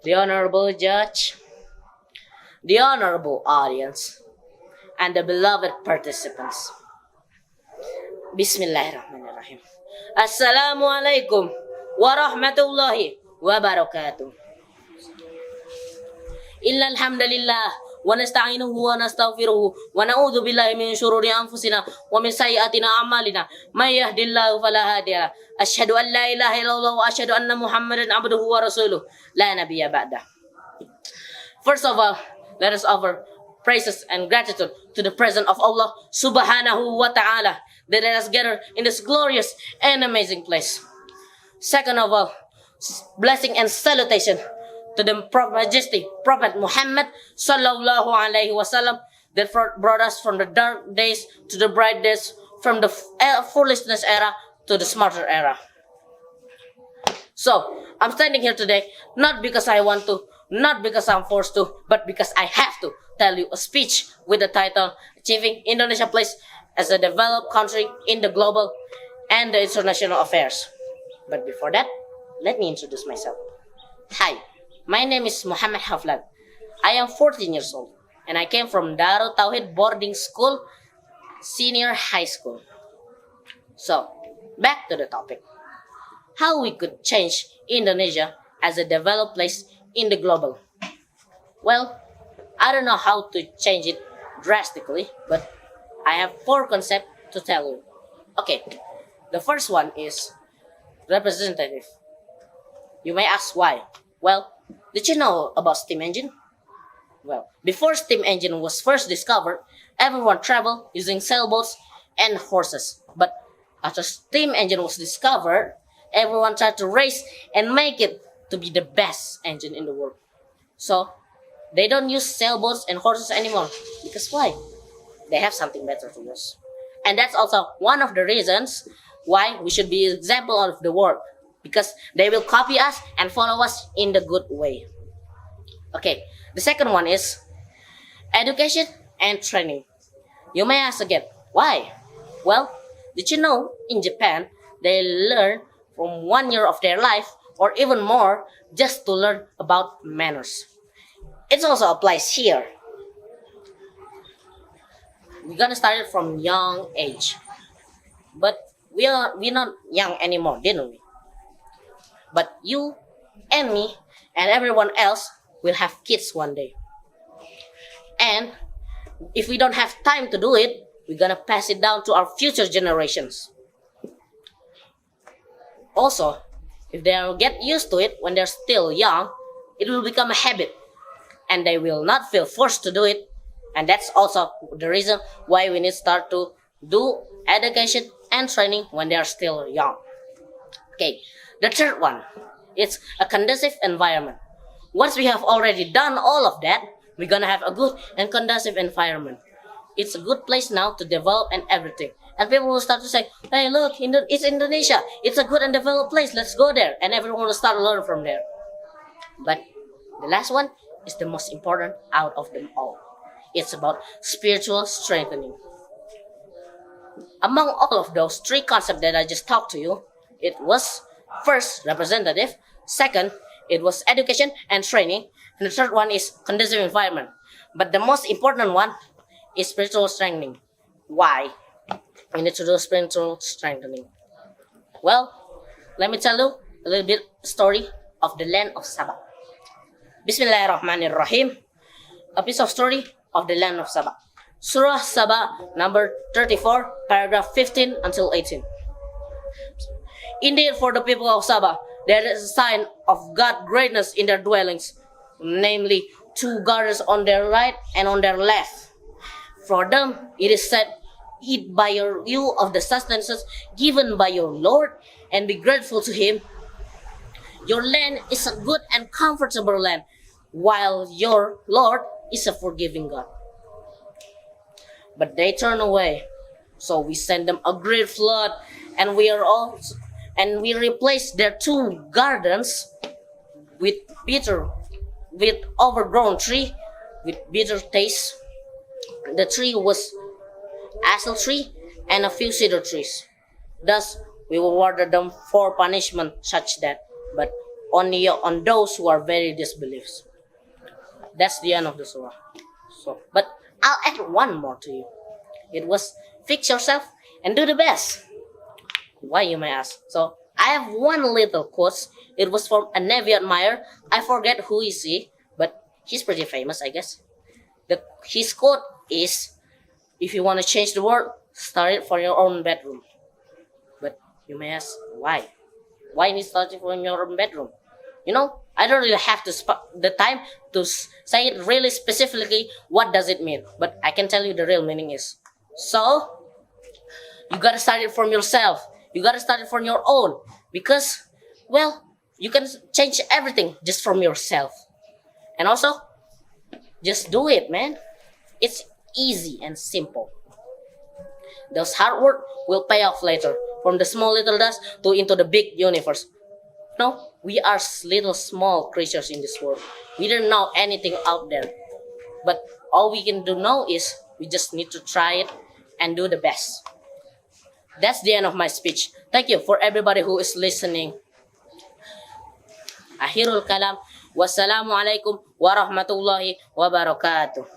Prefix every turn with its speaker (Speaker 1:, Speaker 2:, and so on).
Speaker 1: the honorable judge, the honorable audience, and the beloved participants. Bismillahirrahmanirrahim. Assalamualaikum warahmatullahi wabarakatuh. Innal hamdalillah wa nasta'inuhu wa nastaghfiruhu wa na'udzu billahi min shururi anfusina wa min sayyiati a'malina may yahdihillahu fala hadiya lahu. Asyhadu an la ilaha illallah wa asyhadu anna Muhammadan abduhu wa rasuluh la nabiyya ba'dah. First of all, let us offer praises and gratitude to the presence of Allah subhanahu wa ta'ala that let us gather in this glorious and amazing place. Second of all, blessing and salutation to the majestic Prophet Muhammad sallallahu alaihi wasallam that brought us from the dark days to the bright days, from the foolishness era to the smarter era. So, I'm standing here today not because I want to, not because I'm forced to, but because I have to tell you a speech with the title Achieving Indonesia Place as a Developed Country in the Global and the International Affairs. But before that, let me introduce myself. Hi, my name is Muhammad Haflan. I am 14 years old and I came from Daarut Tauhiid boarding school, senior high school. So, back to the topic. How we could change Indonesia as a developed place in the global. Well, I don't know how to change it drastically, but I have 4 concepts to tell you. Okay, the first one is representative. You may ask why. Well, did you know about steam engine? Well, before steam engine was first discovered, everyone traveled using sailboats and horses. But after steam engine was discovered, everyone tried to race and make it to be the best engine in the world. So, they don't use sailboats and horses anymore. Because why? They have something better to use. And that's also one of the reasons why we should be an example of the world. Because they will copy us and follow us in the good way. Okay, the second one is education and training. You may ask again, why? Well, did you know in Japan, they learn from 1 year of their life or even more just to learn about manners. It also applies here. We're gonna start it from young age. But we're not young anymore, didn't we? But you and me and everyone else will have kids one day. And if we don't have time to do it, we're gonna pass it down to our future generations. Also, if they get used to it when they're still young, it will become a habit. And they will not feel forced to do it. And that's also the reason why we need to start to do education and training when they are still young. Okay, the third one is a conducive environment. Once we have already done all of that, we're gonna have a good and conducive environment. It's a good place now to develop and everything. And people will start to say, hey, look, it's Indonesia. It's a good and developed place. Let's go there. And everyone will start to learn from there. But the last one is the most important out of them all. It's about spiritual strengthening. Among all of those 3 concepts that I just talked to you, it was first, representative. Second, it was education and training. And the third one is conducive environment. But the most important one is spiritual strengthening. Why? We need to do spiritual strengthening. Well, let me tell you a little bit story of the land of Sabah. Bismillahirrahmanirrahim. A piece of story of the land of Sabah. Surah Sabah, number 34, paragraph 15 until 18. Indeed, for the people of Sabah, there is a sign of God's greatness in their dwellings, namely 2 gardens on their right and on their left. For them, it is said, eat by you of the sustenance given by your Lord, and be grateful to Him. Your land is a good and comfortable land, while your Lord is a forgiving God. But they turn away, so we send them a great flood, and we replace their 2 gardens with overgrown tree with bitter taste. The tree was hazel tree and a few cedar trees. Thus, we rewarded them for punishment such that, but on those who are very disbelievers. That's the end of the surah. So, but I'll add one more to you. It was fix yourself and do the best. Why, you may ask? So I have one little quote. It was from a Navy admirer. I forget who is he, but he's pretty famous, I guess. His quote is, "If you want to change the world, start it from your own bedroom." But you may ask, why? Why need starting from your own bedroom? I don't really have the time to say it really specifically. What does it mean? But I can tell you the real meaning is. So you gotta start it from yourself. You gotta start it from your own, because, well, you can change everything just from yourself. And also, just do it, man. It's easy and simple. Those hard work will pay off later, from the small little dust to into the big universe. No, we are little small creatures in this world. We don't know anything out there. But all we can do now is we just need to try it and do the best. That's the end of my speech. Thank you for everybody who is listening. Akhirul kalam. Wassalamu alaikum warahmatullahi wabarakatuh.